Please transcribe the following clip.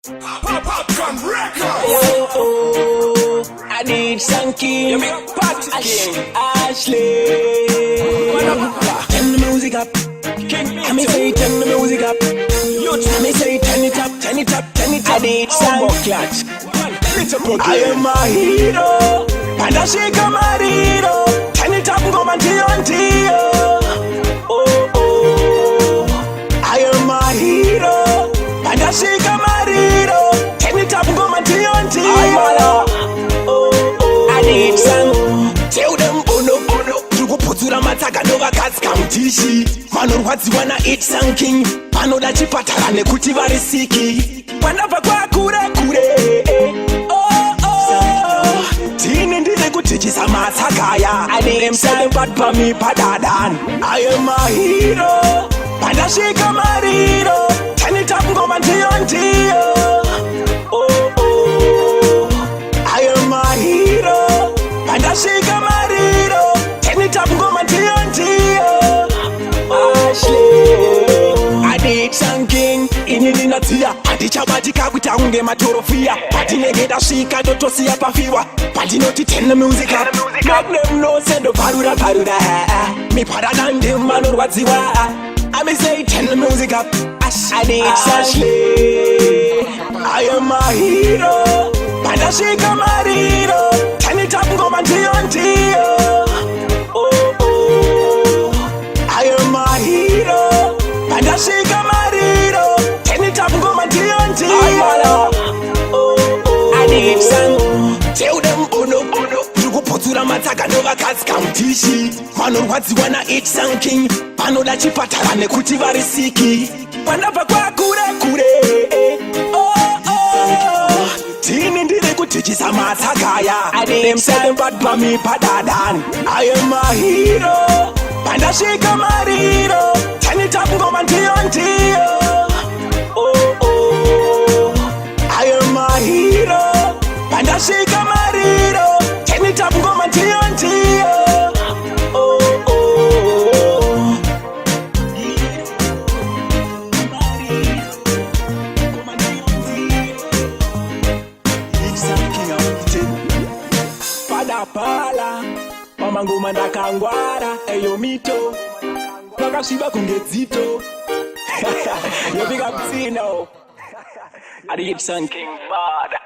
Popcorn Records. Oh, I need some king. Ashley. Turn the music up. Let me say turn the music up. Let me say turn it up, turn it up, turn it up. I need some clutch. I am a hero, and I shake a marido. Turn it up, go man tio. Oh oh, I am a hero, and I shake a marido. Turn it up, go man tio. Oh oh, I need some. Tell them bono. You go put your mataga no vakadzi kamutishi. Vanorwadziwa naIt King. Vanoda chipatara nekuti vari siki. Vandabva kwakure. Tini ndiri kutichisa matsakaya. Nemsale bad pami padadan. I am a hero, pandashika marido. Turn it up ngoma ndio. Oh oh, I am a hero, pandashika marido. Turn it up ngoma ndio. Ashley, I need something. Inini natia, adichabatika kuita unge matorofia. Patinege dashika dotosia pafiwa. Patinoti turn the music up. Make them know send the paruda. Me paradan dem vanorwadziwa. I may say turn the music up. I need Ashley. I am a hero, pandashika marido. Turn it up ngoma ndio. Oh oh, I am a hero, pandashika marido. Turn it up ngoma ndio. Oh oh, I need some. Tell them bono. Kupotura matsaga no vakadzi kamutishi. Vanorwadziwa naIt King. Vanoda chipatara nekuti vari siki. Vandabva kwakure. Oh oh, tini ndiri kutichisa matsakaya. Nemsale bad pami padadan. I am a hero, pandashika marido. Turn it up ngoma ndio. Oh oh, I am a hero, pandashika marido. Turn it up ngoma ndio. Oh oh, padapala mama ngoma ndakangwara eyo mito pakasviba kunge dzito. Yofika mtsino. I need some King bad.